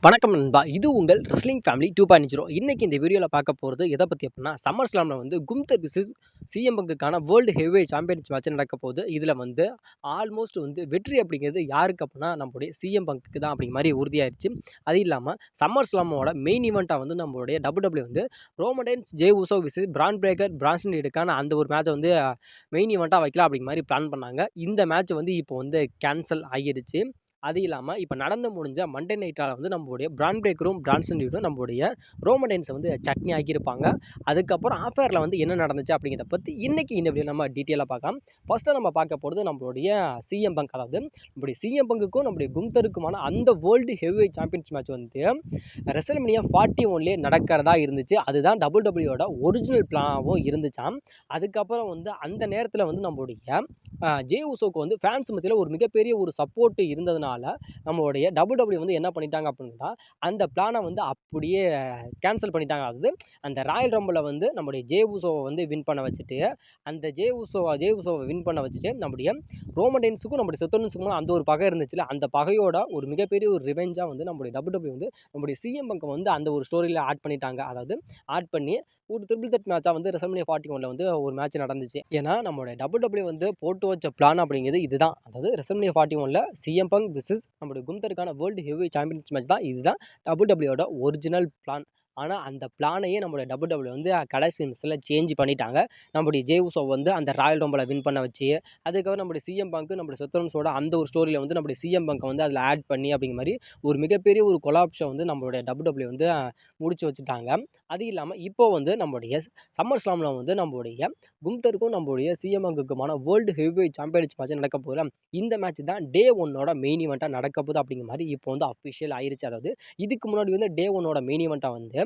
வணக்கம் நண்பா. இது உங்கள் ரெஸ்லிங் ஃபேமிலி 2.0. இன்னைக்கு இந்த வீடியோல பார்க்க போறது எத பத்தி அப்டின்னா, சம்மர் ஸ்லாம்ல வந்து கும்தர் விசஸ் சிஎம் பங்குக்கான வேர்ல்டு ஹெவிவெயிட் சாம்பியன்ஷிப் மேட்ச் நடக்க போகுது. இதுல வந்து ஆல்மோஸ்ட் வந்து வெற்றி அப்படிங்கிறது யாருக்கு அப்டின்னா, நம்முடைய சிஎம் பங்குக்கு தான் அப்படிங்கிற மாரி உறுதியாயிருச்சு. அது இல்லாம சம்மர் ஸ்லாமோட மெயின் ஈவென்ட்டா வந்து நம்மளுடைய WWE வந்து Roman Reigns, Jey Uso versus Bron Breakker, Bronson ரீடுக்கான அந்த ஒரு மேட்ச வந்து மெயின் ஈவென்ட்டா வைக்கலாம் அப்படிங்கிற மாரி பிளான் பண்ணாங்க. இந்த மேட்ச் வந்து இப்போ வந்து கேன்சல் ஆகிருச்சு. அது இல்லாம இப்ப நடந்து முடிஞ்ச மண்டே நைட் ரால வந்து நம்மளுடைய பிரான் பிரேக்கரும், பிரான்சன் ரீடும் நம்மளுடைய ரோமன் ரெய்ன்ஸ வந்து சட்னி ஆக்கியிருப்பாங்க. அதுக்கப்புறம் ஆஃப் ஏர்ல வந்து என்ன நடந்துச்சு அப்படிங்கிறத பத்தி இன்னைக்கு இந்த வீடியோல நம்ம டீட்டெயிலா பார்க்கலாம். ஃபர்ஸ்ட்டா நம்ம பார்க்க போறது நம்மளுடைய சிஎம் பங்க். அதாவது நம்முடைய சிஎம் பங்குக்கும் நம்முடைய கும்தருக்குமான அந்த வேர்ல்டு ஹெவிவெயிட் சாம்பியன்ஷிப் மேட்ச் வந்து ரெஸ்ல்மேனியா 41லயே நடக்கிறதா இருந்துச்சு. அதுதான் WWE ஒரிஜினல் பிளானாவும் இருந்துச்சாம். அதுக்கப்புறம் வந்து அந்த நேரத்துல வந்து நம்மளுடைய ஜே உசோக்கு வந்து ஃபேன்ஸ் மத்தியில ஒரு மிகப்பெரிய ஒரு சப்போர்ட் இருந்ததுனால நம்மளுடைய WWE வந்து என்ன பண்ணிட்டாங்க அப்படின்னா, அந்த பிளானை வந்து அப்படியே கேன்சல் பண்ணிட்டாங்க. அதாவது அந்த ராயல் ரம்பிள வந்து நம்முடைய ஜே உசோவை வந்து வின் பண்ண வச்சுட்டு, அந்த ஜே உசோவை வின் பண்ண வச்சுட்டு, நம்முடைய ரோமன் ரெய்ன்ஸுக்கும் நம்முடைய செத் ரோலின்ஸுக்கும் அந்த ஒரு பகை இருந்துச்சுல்ல, அந்த பகையோட ஒரு மிகப்பெரிய ஒரு ரிவெஞ்சா வந்து நம்முடைய WWE வந்து நம்முடைய சிஎம் பங்கை வந்து அந்த ஒரு ஸ்டோரியில ஆட் பண்ணிட்டாங்க. அதாவது ஆட் பண்ணி ஒரு ட்ரிபிள் த்ரெட் மேட்சா வந்து ரெஸ்ல்மேனியா 41ல வந்து ஒரு மேட்ச் நடந்துச்சு. ஏன்னா நம்மளுடைய WWE வந்து போட்டு வச்ச பிளான் அப்படிங்கிறது இதுதான். அதாவது ரெஸ்ல்மேனியா 41ல சிஎம் பங்க் விசஸ் நம்முடைய கும்தருக்கான வேர்ல்டு ஹெவி சாம்பியன்ஷிப் மேட்ச் தான். இதுதான் WWEயோட ஒரிஜினல் பிளான். ஆனா அந்த பிளானையே நம்முடைய WWE வந்து கடைசி நிமிஷத்துல சேஞ்ச் பண்ணிட்டாங்க. நம்முடைய ஜே உசோ வந்து அந்த ராயல் ரம்பிள வின் பண்ண வச்சு, அதுக்கப்புறம் நம்முடைய சிஎம் பங்க் நம்முடைய செத் ரோலின்ஸோட அந்த ஒரு ஸ்டோரியில வந்து நம்முடைய சிஎம் பங்கை வந்து அதில் ஆட் பண்ணி அப்படிங்கிற மாதிரி ஒரு மிகப்பெரிய ஒரு கொலாப்ஷை வந்து நம்மளுடைய WWE வந்து முடிச்சு வச்சுட்டாங்க. அது இல்லாமல் இப்போ வந்து நம்மளுடைய சம்மர் ஸ்லாமில் வந்து நம்மளுடைய கும்தருக்கும் நம்மளுடைய சிஎம் பங்குக்குமான வேர்ல்டு ஹெவிவெயிட் சாம்பியன்ஷிப் மேட்ச் நடக்க போகுது. இந்த மேட்ச் தான் டே 1ஓட மெயின் ஈவெண்ட்டாக நடக்க போகுது அப்படிங்கிற மாதிரி இப்போ வந்து அஃபிஷியல் ஆயிருச்சு. அதாவது இதுக்கு முன்னாடி வந்து டே 1ஓட மெயின் ஈவெண்ட்டாக வந்து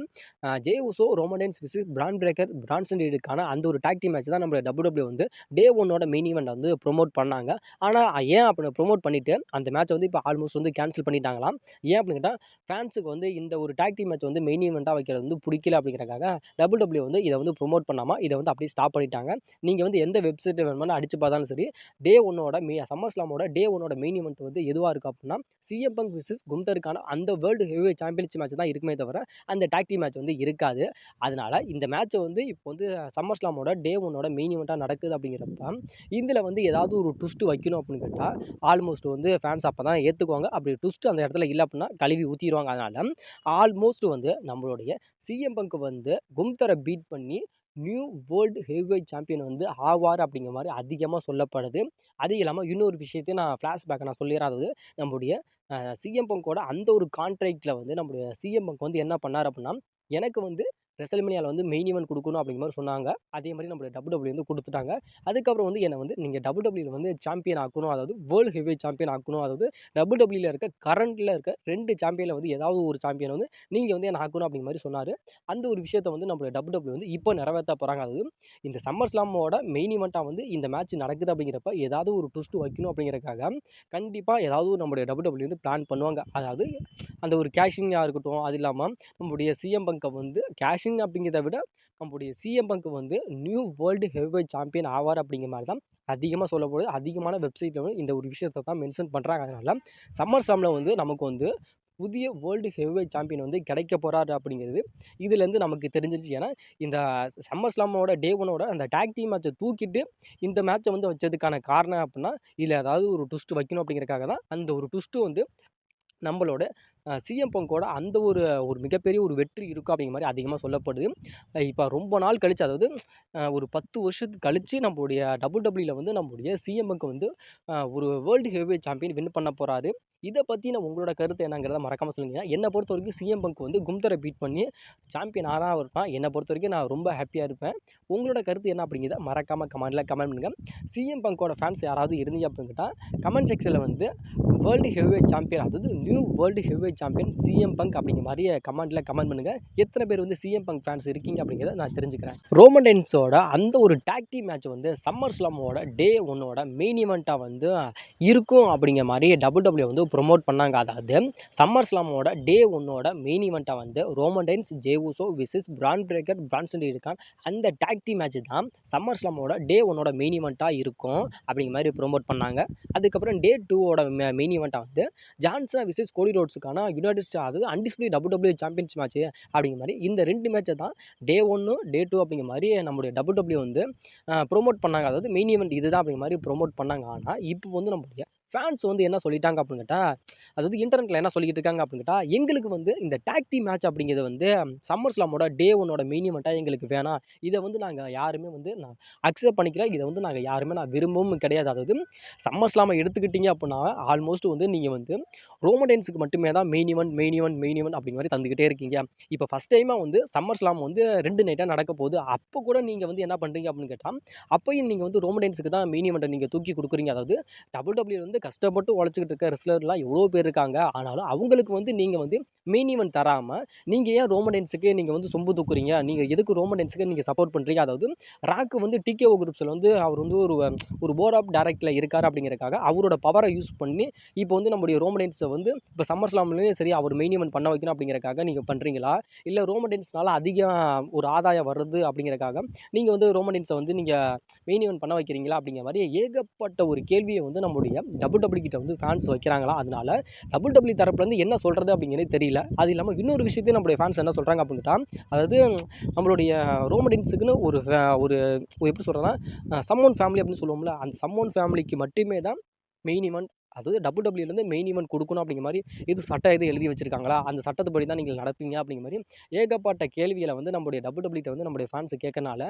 Jey Uso, Roman Reigns versus Bron Breakker, Bronson ரீடுக்கான அந்த ஒரு டாக் டீம் மேட்ச் தான் நம்மளுடைய WWE வந்து டே 1ஓட மெயின் ஈவெண்ட் வந்து ப்ரொமோட் பண்ணாங்க. ஆனால் ஏன் அப்படி ப்ரொமோட் பண்ணிட்டு அந்த மேட்ச் வந்து இப்போ ஆல்மோஸ்ட் வந்து கேன்சல் பண்ணிட்டாங்களாம். ஏன் அப்படின்னு கேட்டால் ஃபேன்ஸுக்கு வந்து இந்த ஒரு டாக் டீம் மேட்ச் வந்து மெயின் ஈவெண்ட்டாக வைக்கிறது வந்து பிடிக்கல அப்படிங்கிறக்காக WWE வந்து இதை வந்து ப்ரொமோட் பண்ணாமல் இதை வந்து அப்படியே ஸ்டாப் பண்ணிட்டாங்க. நீங்கள் வந்து எந்த வெப்சைட் வேணுமானு அடிச்சு பார்த்தாலும் சரி, டே 1ஓட சம்மர் ஸ்லாமோட டே 1ஓட மெயின் ஈவெண்ட் வந்து எதுவாக இருக்கும் அப்படின்னா சிஎம் பங்க் விசஸ் கும்தருக்கான அந்த வேர்ல்டு ஹெவிவெயிட் சாம்பியன்ஷிப் மேட்ச் தான் இருக்குமே தவிர அந்த டாக் டீம் மேட்ச் வந்து இருக்காது. அதனால இந்த மேட்ச்சை வந்து இப்போ வந்து சம்மர் ஸ்லாமோட டே 1ஓட மெயின் ஈவெண்ட்டாக நடக்குது அப்படிங்கிறப்ப இதில் வந்து ஏதாவது ஒரு ட்விஸ்ட் வைக்கணும் அப்படின்னு கேட்டால் ஆல்மோஸ்ட் வந்து ஃபேன்ஸ் அப்போ தான் ஏற்றுக்குவாங்க. அப்படி ட்விஸ்ட் அந்த இடத்துல இல்லை அப்படின்னா கழுவி ஊற்றிடுவாங்க. அதனால ஆல்மோஸ்ட் வந்து நம்மளுடைய சிஎம் பங்க் வந்து கும்தரை பீட் பண்ணி நியூ வேர்ல்டு ஹெவிவெயிட் சாம்பியன் வந்து ஆவார் அப்படிங்கிற மாதிரி அதிகமாக சொல்லப்படுது. அது இல்லாமல் இன்னொரு விஷயத்தையும் நான் ஃப்ளாஷ்பேக்கை நான் சொல்லிடுறேன். அதாவது நம்முடைய சிஎம் பங்கோட அந்த ஒரு கான்ட்ராக்டில் வந்து நம்முடைய சிஎம் பங்க் வந்து என்ன பண்ணார் அப்படின்னா, எனக்கு வந்து ரெஸ்ல்மேனியாவில் வந்து மெயின் ஈவெண்ட் கொடுக்கணும் அப்படிங்கிற மாதிரி சொன்னாங்க. அதே மாதிரி நம்மளுடைய WWE வந்து கொடுத்துட்டாங்க. அதுக்கப்புறம் வந்து என்னை வந்து நீங்கள் WWE வந்து சாம்பியன் ஆக்கணும், அதாவது வேர்ல்டு ஹெவிவெயிட் சாம்பியன் ஆக்கணும், அதாவது WWE இருக்க கரண்டில் இருக்க 2 சாம்பியனில் வந்து ஏதாவது ஒரு சாம்பியன் வந்து நீங்கள் வந்து என்ன ஆக்கணும் அப்படிங்கிற மாதிரி சொன்னார். அந்த ஒரு விஷயத்தை வந்து நம்மளுடைய WWE வந்து இப்போ நிறைவேற்ற போகிறாங்க. அதாவது இந்த சம்மர் ஸ்லாமோட மெயின் ஈவெண்ட்டாக வந்து இந்த மேட்ச் நடக்குது அப்படிங்கிறப்ப ஏதாவது ஒரு ட்விஸ்ட் வைக்கணும் அப்படிங்கிறதுக்காக கண்டிப்பாக ஏதாவது நம்மளுடைய WWE வந்து பிளான் பண்ணுவாங்க. அதாவது அந்த ஒரு கேஷிங்காக இருக்கட்டும், அது இல்லாமல் நம்முடைய சிஎம் பங்கை வந்து கேஷிங் அப்படிங்கிறத விட நம்முடைய சிஎம் பங்க் வந்து நியூ வேர்ல்டு ஹெவிவெயிட் சாம்பியன் ஆவார் அப்படிங்கிற மாதிரி தான் அதிகமாக சொல்லப்படுது. அதிகமான வெப்சைட்டில் வந்து இந்த ஒரு விஷயத்தை தான் மென்ஷன் பண்ணுறாங்க. அதனால சம்மர் ஸ்லாமில் வந்து நமக்கு வந்து புதிய வேர்ல்டு ஹெவிவெயிட் சாம்பியன் வந்து கிடைக்க போகிறாரு அப்படிங்கிறது இதுலேருந்து நமக்கு தெரிஞ்சிருச்சு. ஏன்னா இந்த சம்மர் ஸ்லாமோட டே 1ஓட அந்த டாக் டீம் மேட்சை தூக்கிட்டு இந்த மேட்சை வந்து வச்சதுக்கான காரணம் அப்படின்னா இதில் ஏதாவது ஒரு ட்விஸ்ட் வைக்கணும் அப்படிங்கிறதுக்காக தான். அந்த ஒரு ட்விஸ்ட்டு வந்து நம்மளோட சிஎம் பங்கோட அந்த ஒரு மிகப்பெரிய ஒரு வெற்றி இருக்கும் அப்படிங்கிற மாதிரி அதிகமாக சொல்லப்படுது. இப்போ ரொம்ப நாள் கழிச்சு, அதாவது ஒரு 10 வருஷத்துக்கு கழிச்சு நம்மளுடைய WWE வந்து நம்முடைய சிஎம் பங்க் வந்து ஒரு வேர்ல்டு ஹெவிவெயிட் சாம்பியன் வின் பண்ண போகிறாரு. இதை பற்றின உங்களோட கருத்து என்னங்கிறத மறக்காமல் சொல்லுங்கள். என்னை பொறுத்த வரைக்கும் சிஎம் பங்க் வந்து கும்தரை பீட் பண்ணி சாம்பியன் ஆனாக இருப்பான். என்னை பொறுத்த வரைக்கும் நான் ரொம்ப ஹாப்பியாக இருப்பேன். உங்களோட கருத்து என்ன அப்படிங்கிறத மறக்காமல் கமெண்ட் பண்ணுங்கள். சிஎம் பங்கோட ஃபேன்ஸ் யாராவது இருந்தீங்க அப்படின்னு கேட்டால் கமெண்ட் செக்ஷனில் வந்து வேர்ல்டு ஹெவிவெயிட் சாம்பியன், அதாவது new world heavyweight champion CM bunk அப்படிங்கிற மாதிரி கமெண்ட் பண்ணுங்கள். எத்தனை பேர் வந்து சிஎம் பங்க் ஃபேன்ஸ் இருக்கீங்க அப்படிங்கிறத நான் தெரிஞ்சுக்கிறேன். ரோமன் ரெய்ன்ஸோட அந்த ஒரு டாக் டீம் மேட்ச் வந்து சம்மர் ஸ்லாமோட டே 1ஓட மெயின் ஈவெண்ட்டாக வந்து இருக்கும் அப்படிங்கிற மாதிரி WWE வந்து ப்ரொமோட் பண்ணாங்க. அதாவது சம்மர் ஸ்லாமோட டே 1ஓட மெயின் ஈவெண்ட்டா வந்து Roman Reigns, Jey Uso versus Bron Breakker, Bronson ரீடுக்கான அந்த டாக் டீம் மேட்ச் தான் சம்மர் ஸ்லாமோட டே 1ஓட மெயின் ஈவெண்ட்டா இருக்கும் அப்படிங்கிற மாதிரி ப்ரொமோட் பண்ணாங்க. அதுக்கப்புறம் டே 2ஓட மெயின் ஈவெண்ட்டா வந்து ஜான்சனா விசஸ் கோடி ரோட்ஸுக்கான யுனைடெட் ஸ்டேட்ஸ் அதாவது அன்டிஸ்பியூட்டட் WWE சாம்பியன்ஸ் மேட்ச் அப்படிங்கிற மாதிரி இந்த 2 மேட்சை தான் டே 1 டே 2 அப்படிங்கிற மாதிரி நம்முடைய WWE வந்து ப்ரொமோட் பண்ணாங்க. அதாவது மெயின் ஈவெண்ட் இதுதான் அப்படிங்கிற மாதிரி ப்ரொமோட் பண்ணாங்க. ஆனால் இப்போ வந்து நம்மளுடைய ஃபேன்ஸ் வந்து என்ன சொல்லிட்டாங்க அப்படின்னு கேட்டால், அதாவது இன்டர்நெட்டில் என்ன சொல்லிக்கிட்டு இருக்காங்க அப்படின்னு கேட்டால், எங்களுக்கு வந்து இந்த டாக் டீம் மேட்ச் அப்படிங்கிறது வந்து சம்மர் ஸ்லாமோட டே 1ஓட மெயின் ஈவெண்ட்டாக எங்களுக்கு வேணாம். இதை வந்து நாங்கள் யாருமே வந்து நான் அக்செப்ட் பண்ணிக்கிறேன். இதை வந்து நாங்கள் யாருமே நான் விரும்பவும் கிடையாது. அதாவது சம்மர் ஸ்லாமை எடுத்துக்கிட்டீங்க அப்படின்னா ஆல்மோஸ்ட் வந்து நீங்கள் வந்து ரோமன் ரெயின்ஸுக்கு மட்டுமே தான் மெயின் ஈவெண்ட் அப்படிங்கிற மாதிரி தந்துக்கிட்டே இருக்கீங்க. இப்போ ஃபஸ்ட் டைமாக வந்து சம்மர் ஸ்லாம் வந்து 2 நைட்டாக நடக்க போகுது. அப்போ கூட நீங்கள் வந்து என்ன பண்ணுறீங்க அப்படின்னு கேட்டால், அப்பயும் நீங்கள் வந்து ரோமன் ரெயின்ஸுக்கு தான் மெயின் ஈவெண்ட்டை நீங்கள் தூக்கி கொடுக்குறீங்க. அதாவது WWE வந்து கஷ்டப்பட்டு உழைச்சிக்கிட்டு இருக்க ரெஸ்லர்லாம் எவ்வளோ பேர் இருக்காங்க. ஆனாலும் அவங்களுக்கு வந்து நீங்கள் வந்து மெயின் ஈவெண்ட் தராமல் நீங்கள் ஏன் ரோமன் ரெயின்ஸுக்கு நீங்கள் வந்து சொம்பு தூக்குறீங்க? நீங்கள் எதுக்கு ரோமன் ரெயின்ஸுக்கு நீங்கள் சப்போர்ட் பண்ணுறீங்க? அதாவது ராக் வந்து டிகேஓ குரூப்ஸில் வந்து அவர் வந்து ஒரு போர்ட் ஆஃப் டைரக்டரில் இருக்கார் அப்படிங்கிறதுக்காக அவரோட பவரை யூஸ் பண்ணி இப்போ வந்து நம்முடைய ரோமன் ரெயின்ஸை வந்து இப்போ சம்மர் ஸ்லாம்லேயும் சரி அவர் மெயின் ஈவெண்ட் பண்ண வைக்கணும் அப்படிங்கிறதுக்காக நீங்கள் பண்ணுறீங்களா? இல்லை ரோமன் ரெயின்ஸ்னால அதிகம் ஒரு ஆதாயம் வருது அப்படிங்கிறதுக்காக நீங்கள் வந்து ரோமன் ரெயின்ஸை வந்து நீங்கள் மெயின் ஈவெண்ட் பண்ண வைக்கிறீங்களா? அப்படிங்கிற மாதிரி ஏகப்பட்ட ஒரு கேள்வியை வந்து நம்முடைய WWE கிட்ட வந்து ஃபேன்ஸ் வைக்கிறாங்களா? அதனால WWE தரப்புலேருந்து என்ன சொல்கிறது அப்படிங்கிறது தெரியல. அது இல்லாமல் இன்னொரு விஷயத்தையும் நம்முடைய ஃபேன்ஸ் என்ன சொல்கிறாங்க அப்படின்னு கேட்டால், அதாவது நம்மளுடைய ரோமன் ரெயின்ஸுக்குன்னு ஒரு எப்படி சொல்கிறதுனா சம்மோன் ஃபேமிலி அப்படின்னு சொல்லுவோம்ல, அந்த சம்மோன் ஃபேமிலிக்கு மட்டுமே தான் மெயின் ஈவெண்ட் அதாவது WWEலேருந்து மெயின் ஈவெண்ட் கொடுக்கணும் அப்படிங்கிற மாதிரி இது சட்டம் எதுவும் எழுதி வச்சிருக்காங்களா? அந்த சட்டத்துப்படி தான் நீங்கள் நடப்பீங்க அப்படிங்கிற மாதிரி ஏகப்பட்ட கேள்விகளை வந்து நம்முடைய WWE வந்து நம்முடைய ஃபேன்ஸ் கேட்கறனால,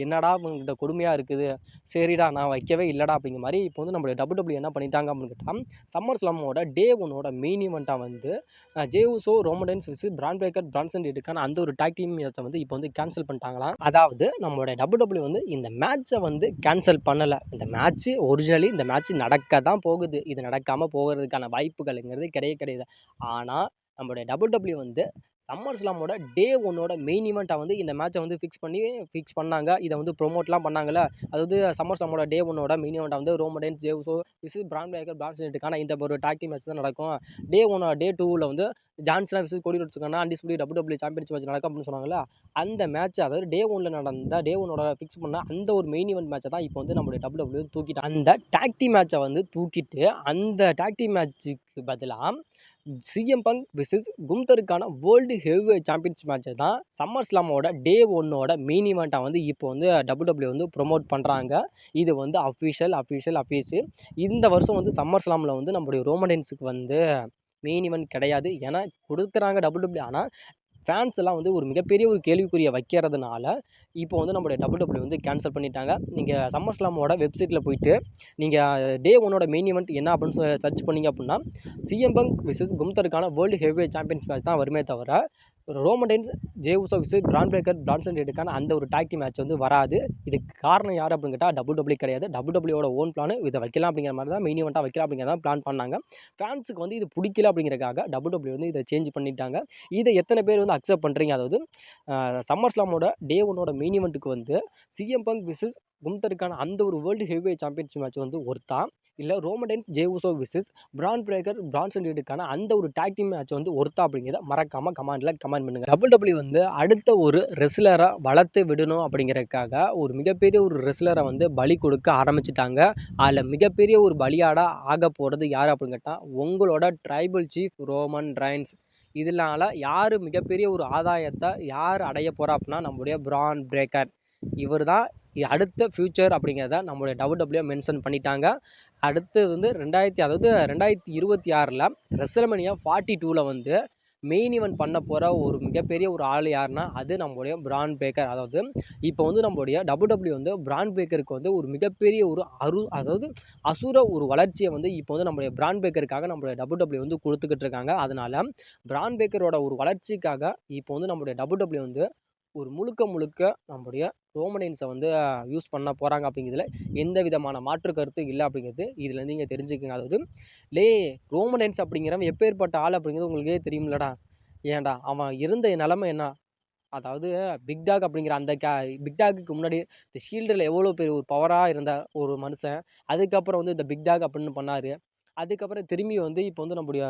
என்னடா இவங்ககிட்ட கொடுமையாக இருக்குது. சரிடா நான் வைக்கவே இல்லைடா அப்படிங்கிற மாதிரி இப்போ வந்து நம்முடைய WWE என்ன பண்ணிட்டாங்க அப்படின்னு கேட்டால், சம்மர் ஸ்லாமோட டே 1ஓட மெயின் ஈவெண்ட்டா வந்து ஜே உசோ, ரோமன் ரெயின்ஸ் விஸ் பிரான் பிரேக்கர், பிரான்சன் ரீடுக்கான அந்த ஒரு டாக் டீம் மேட்சை வந்து இப்போ வந்து கேன்சல் பண்ணிட்டாங்களாம். அதாவது நம்மளோட WWE வந்து இந்த மேட்சை வந்து கேன்சல் பண்ணலை. இந்த மேட்ச்சு ஒரிஜினலி இந்த மேட்ச் நடக்க தான் போகுது. இது நடக்காமல் போகிறதுக்கான வாய்ப்புகள்ங்கிறது கிடையாது. ஆனால் நம்மளுடைய WWE வந்து சம்மர் ஸ்லாமோட டே 1ஓட மெயின் ஈவெண்ட்டை வந்து இந்த மேட்சை வந்து ஃபிக்ஸ் பண்ணாங்க. இதை வந்து ப்ரொமோட்லாம் பண்ணாங்கல்ல. அதாவது சம்மர் ஸ்லாமோட டே 1ஓட மெயின் ஈவெண்ட்டை வந்து ரோமன் ரெயின்ஸ், ஜே உசோ விஸ் பிரான் பிரேக்கர், பிரான்சன் ரீடுக்கான இந்த ஒரு டாக் டீம் மேட்ச் தான் நடக்கும். டே 2ல் வந்து ஜான்சனா விஸ் கோடி ரோட்ஸுக்கான அன்டிஸ்பியூட்டட் WWE சாம்பியன்ஸ் மேட்ச் நடக்கும் அப்படின்னு சொன்னாங்கல்ல. அந்த மேட்ச் அதாவது டே 1ல் நடந்த டே 1ஓட ஃபிக்ஸ் பண்ண அந்த ஒரு மெயின் ஈவெண்ட் மேட்சை தான் இப்போ வந்து நம்மளுடைய WWE தூக்கிட்டு அந்த டாக் டீம் மேட்சை வந்து தூக்கிட்டு அந்த டாக் டீம் மேட்சுக்கு பதிலாக சிஎம் பங்க் விசஸ் கும்தருக்கான வேர்ல்டு ஹெவிவெயிட் சாம்பியன்ஸ் மேட்சை தான் சம்மர் ஸ்லாமோட டே 1ஓட மெயின் ஈவெண்ட்டாக வந்து இப்போ வந்து WWE வந்து ப்ரொமோட் பண்ணுறாங்க. இது வந்து அஃபிஷியல். இந்த வருஷம் வந்து சம்மர் ஸ்லாமில் வந்து நம்மளுடைய ரோமன் ரெயின்ஸுக்கு வந்து மெயின் ஈவெண்ட் கிடையாது. ஏன்னா கொடுக்குறாங்க WWE. ஆனால் ஃபேன்ஸ் எல்லாம் வந்து ஒரு மிகப்பெரிய ஒரு கேள்விக்குறியை வைக்கிறதுனால இப்போ வந்து நம்மளுடைய WWE வந்து கேன்சல் பண்ணிட்டாங்க. நீங்கள் சம்மர் ஸ்லாமோட வெப்சைட்டில் போயிட்டு நீங்கள் டே 1ஓட மெயின் ஈவெண்ட் என்ன அப்படின்னு சர்ச் பண்ணிங்க அப்படின்னா சிஎம் பங்க் விசஸ் கும்தருக்கான வேர்ல்டு ஹெவிவெயிட் சாம்பியன்ஸ் மேட்ச் தான் வருமே தவிர Roman Reigns, Jey Uso versus Bron Breakker, Bronson ரீடுக்கான அந்த ஒரு டாக் டீம் மேட்ச் வந்து வராது. இதுக்கு காரணம் யார் அப்படின்னு கேட்டால் WWE கிடையாது. WWEயோட ஓன் பிளான் இதை வைக்கலாம் அப்படிங்கிற மாதிரி தான் மெயின் ஈவெண்ட்டாக வைக்கலாம் அப்படிங்கிறத பிளான் பண்ணாங்க. ஃபேன்ஸுக்கு வந்து இது பிடிக்கல அப்படிங்கிறதுக்காக WWE வந்து இதை சேஞ்ச் பண்ணிட்டாங்க. இதை எத்தனை பேர் வந்து அக்செப்ட் பண்ணுறீங்க? அதாவது சம்மர் ஸ்லாமோட டே 1ஓட மெயின் ஈவெண்ட்டுக்கு வந்து சிஎம் பங்க் விசஸ் கும்தருக்கான அந்த ஒரு வேர்ல்டு ஹெவிவெயிட் சாம்பியன்ஸ் மேட்ச் வந்து ஒர்த்தா? இல்லை Roman Reigns, Jey Uso versus Bron Breakker, Bronson ரீடுக்கான அந்த ஒரு டாக் டீம் மேட்ச் வந்து ஒர்த்தா அப்படிங்கிறத மறக்காமல் கமெண்ட் பண்ணுங்க. WWE வந்து அடுத்த ஒரு ரெஸ்லரை வளர்த்து விடணும் அப்படிங்கிறதுக்காக ஒரு மிகப்பெரிய ஒரு ரெஸ்லரை வந்து பலி கொடுக்க ஆரம்பிச்சிட்டாங்க. அதில் மிகப்பெரிய ஒரு பலியாடாக ஆக போகிறது யார் அப்படின்னு கேட்டால் உங்களோட ட்ரைபல் சீஃப் ரோமன் ரெயின்ஸ். இதனால யார் மிகப்பெரிய ஒரு ஆதாயத்தை யார் அடைய போகிறா அப்படின்னா நம்முடைய பிரான் பிரேக்கர். இவர் தான் அடுத்த ஃபியூச்சர் அப்படிங்கிறத நம்மளுடைய WWE மென்ஷன் பண்ணிட்டாங்க. அடுத்து வந்து 2026 ரெஸ்ல்மேனியா 42ல் வந்து மெயின் ஈவெண்ட் பண்ண போகிற ஒரு மிகப்பெரிய ஒரு ஆள் யாருன்னா அது நம்மளுடைய பிரான் பிரேக்கர். அதாவது இப்போ வந்து நம்மளுடைய WWE வந்து பிரான் பிரேக்கருக்கு வந்து ஒரு மிகப்பெரிய ஒரு அதாவது அசுர ஒரு வளர்ச்சியை வந்து இப்போ வந்து நம்மளுடைய பிரான் பிரேக்கருக்காக நம்மளுடைய WWE வந்து கொடுத்துக்கிட்டு இருக்காங்க. அதனால பிரான் பிரேக்கரோட ஒரு வளர்ச்சிக்காக இப்போ வந்து நம்மளுடைய WWE வந்து ஒரு முழுக்க நம்முடைய ரோமன் ரெயின்ஸை வந்து யூஸ் பண்ண போகிறாங்க அப்படிங்கிறதுல எந்த விதமான மாற்று கருத்து இல்லை அப்படிங்கிறது இதில் நீங்கள் தெரிஞ்சுக்கங்க. அதாவது ரோமன் ரெயின்ஸ் அப்படிங்கிறவன் எப்பேற்பட்ட ஆள் அப்படிங்கிறது உங்களுக்கே தெரியும்லடா. ஏன்டா அவன் இருந்த நிலைமை என்ன? அதாவது பிக் டாக் அப்படிங்கிற அந்த பிக் டாக்குக்கு முன்னாடி இந்த ஷீல்டில் எவ்வளோ பெரிய ஒரு பவராக இருந்த ஒரு மனுஷன். அதுக்கப்புறம் வந்து இந்த பிக் டாக் அப்படின்னு பண்ணார். அதுக்கப்புறம் திரும்பி வந்து இப்போ வந்து நம்முடைய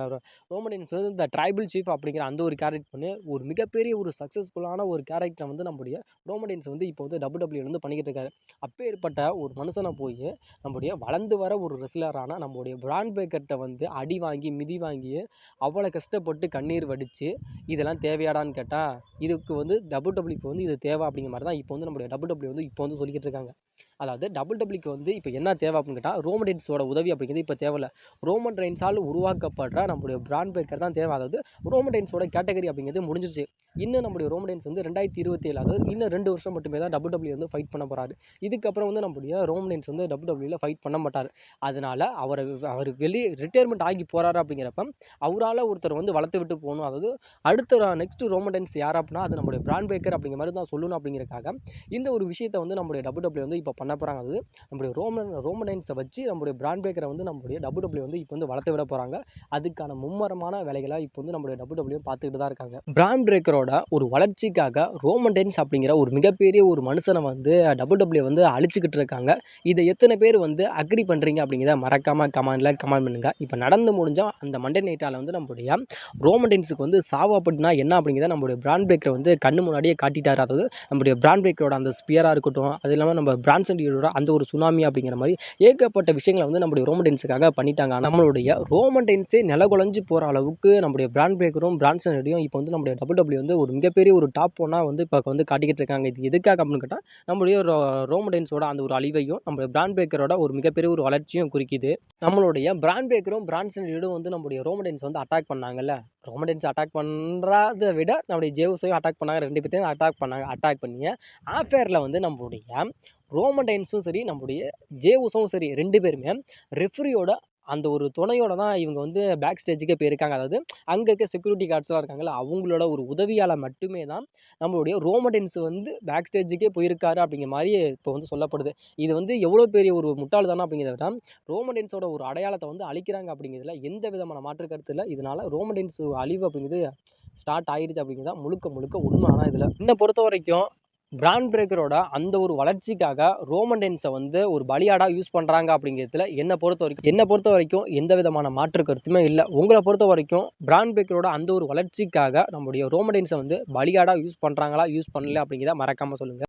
ரோமன் ரெயின்ஸ் வந்து இந்த ட்ரைபல் சீஃப் அப்படிங்கிற அந்த ஒரு கேரக்டர் பண்ணி ஒரு மிகப்பெரிய ஒரு சக்ஸஸ்ஃபுல்லான ஒரு கேரக்டரை வந்து நம்முடைய ரோமன் ரெயின்ஸ் வந்து இப்போ வந்து WWE வந்து பண்ணிக்கிட்டு இருக்காரு. அப்பேற்பட்ட ஒரு மனுஷனை போய் நம்முடைய வளர்ந்து வர ஒரு ரெஸ்லரான நம்முடைய பிரான் பேக்கர்கிட்ட வந்து அடி வாங்கி மிதி வாங்கி அவ்வளோ கஷ்டப்பட்டு கண்ணீர் வடித்து இதெல்லாம் தேவையாடான்னு கேட்டால் இதுக்கு வந்து WWEக்கு வந்து இது தேவை அப்படிங்கிற மாதிரி தான் இப்போ வந்து நம்முடைய WWE வந்து இப்போ வந்து சொல்லிக்கிட்டு இருக்காங்க. அதாவது WWEக்கு வந்து இப்போ என்ன தேவை அப்படின்னு கேட்டால் ரோமன் ரெயின்ஸோட உதவி அப்படிங்கிறது இப்போ தேவையில்ல. ரோமன் ரெயின்ஸால் உருவாக்கப்படுற நம்முடைய பிரான் பேக்கர் தான் தேவை. அதாவது ரோமன் ரெயின்ஸோட கேட்டகரி அப்படிங்கிறது முடிஞ்சிருச்சு. இன்னும் நம்முடைய ரோமன் ரெயின்ஸ் வந்து 2027 அதாவது இன்னும் 2 வருஷம் மட்டுமே தான் WWE வந்து ஃபைட் பண்ண போகிறாரு. இதுக்கப்புறம் வந்து நம்முடைய ரோமன் ரெயின்ஸ் வந்து WWEல ஃபைட் பண்ண மாட்டார். அதனால அவர் வெளியே ரிட்டையர்மெண்ட் ஆகி போகிறாரு அப்படிங்கிறப்ப அவரால் ஒருத்தர் வந்து வளர்த்து விட்டு போகணும். அதாவது அடுத்த நெக்ஸ்ட் ரோமன் ரெயின்ஸ் யார் அப்படின்னா அது நம்முடைய பிரான் பேக்கர் அப்படிங்கிற மாதிரி தான் சொல்லணும் அப்படிங்கிறக்காக இந்த ஒரு விஷயத்தை வந்து நம்முடைய WWE வந்து இப்போ பண்ண போகிறாங்க. அது நம்முடைய ரோமன் ரெயின்ஸை வச்சு நம்முடைய பிரான் பேக்கரை வந்து நம்முடைய WWE வந்து இப்போ வந்து வளர்த்து விட போகிறாங்க. அதுக்கான மும்மரமான வேலைகளை இப்போ வந்து நம்முடைய WWE பார்த்துக்கிட்டு தான் இருக்காங்க. பிரான் பிரேக்கரோட ஒரு வளர்ச்சிக்காக ரோமன் ரெயின்ஸ் அப்படிங்கிற ஒரு மிகப்பெரிய ஒரு மனுஷனை வந்து WWE வந்து அழிச்சுக்கிட்டு இருக்காங்க. இதை எத்தனை பேர் வந்து அக்ரி பண்ணுறீங்க அப்படிங்கிறத மறக்காமல் கமெண்ட் பண்ணுங்கள். இப்போ நடந்து முடிஞ்சால் அந்த மண்டே நைட்டால் வந்து நம்முடைய ரோமன் ரெயின்ஸுக்கு வந்து சாவு அப்படின்னா என்ன அப்படிங்கிறத நம்முடைய பிரான் பிரேக்கரை வந்து கண்ணு முன்னாடியே காட்டிட்டார். அதாவது நம்முடைய பிரான் பிரேக்கரோட அந்த ஸ்பியராக இருக்கட்டும், அது இல்லாமல் நம்ம பிரான்சன் டீரோட அந்த ஒரு சுனாமி அப்படிங்கிற மாதிரி ஏகப்பட்ட விஷயங்களை வந்து நம்முடைய ரோமன் ரெயின்ஸுக்காக பண்ணிட்டாங்க. நம்மளுடைய ரோமன் ரெயின்ஸே நிலகுலைஞ்சு போகிற அளவுக்கு நம்முடைய பிரான் பிரேக்கரும் பிரான்சன் டீரும் இப்போ வந்து நம்முடைய WWE வந்து ஒரு மிகப்பெரிய ஒரு டாப் ஒன்னாக வந்து இப்போ வந்து காட்டிக்கிட்டு இருக்காங்க. இது எதுக்காக அப்படின்னு கேட்டால் நம்முடைய ரோமன் ரெயின்ஸோட அந்த ஒரு அழிவையும் நம்முடைய பிரான் பிரேக்கரோட ஒரு மிகப்பெரிய ஒரு வளர்ச்சியும் குறிக்குது. நம்மளுடைய பிரான் பிரேக்கரும் பிரான்சன் டீரும் வந்து நம்முடைய ரோமன் ரெயின்ஸ் வந்து அட்டாக் பண்ணாங்கல்ல, ரோமன் ரெயின்ஸ் அட்டாக் பண்ணுறதை விட நம்முடைய ஜேவுஸையும் அட்டாக் பண்ணாங்க. 2 பேர்த்தையும் அட்டாக் பண்ணாங்க. அட்டாக் பண்ணி ஆஃபேரில் வந்து நம்முடைய ரோமன் ரெயின்ஸும் சரி நம்முடைய ஜேவுஸும் சரி 2 பேருமே ரெஃப்ரியோட அந்த ஒரு துணையோட தான் இவங்க வந்து பேக் ஸ்டேஜுக்கே போயிருக்காங்க. அதாவது அங்கே இருக்க செக்யூரிட்டி கார்ட்ஸ்லாம் இருக்காங்கல்ல, அவங்களோட ஒரு உதவியால் மட்டுமே தான் நம்மளுடைய ரோமன் ரெயின்ஸ் வந்து பேக் ஸ்டேஜுக்கே போயிருக்காரு அப்படிங்கிற மாதிரி இப்போ வந்து சொல்லப்படுது. இது வந்து எவ்வளோ பெரிய ஒரு முட்டாள் தானே அப்படிங்கிறத விட ரோமன் ரெயின்ஸோட ஒரு அடையாளத்தை வந்து அழிக்கிறாங்க அப்படிங்கிறதுல எந்த விதமான மாற்று கருத்து இல்லை. இதனால் ரோமன் ரெயின்ஸ் அழிவு அப்படிங்கிறது ஸ்டார்ட் ஆகிடுச்சு அப்படிங்கிறதா முழுக்க உண்மை. ஆனால் இதில் என்னை பொறுத்த வரைக்கும் பிரான் பிரேக்கரோட அந்த ஒரு வளர்ச்சிக்காக ரோமன் ரெயின்ஸை வந்து ஒரு பலியாடாக யூஸ் பண்ணுறாங்க அப்படிங்கிறதுல என்னை பொறுத்த வரைக்கும் எந்த விதமான மாற்று கருத்துமே இல்லை. உங்களை பொறுத்த வரைக்கும் பிரான் பிரேக்கரோட அந்த ஒரு வளர்ச்சிக்காக நம்முடைய ரோமன் ரெயின்ஸை வந்து பலியாடாக யூஸ் பண்ணுறாங்களா யூஸ் பண்ணல அப்படிங்கிறத மறக்காமல் சொல்லுங்கள்.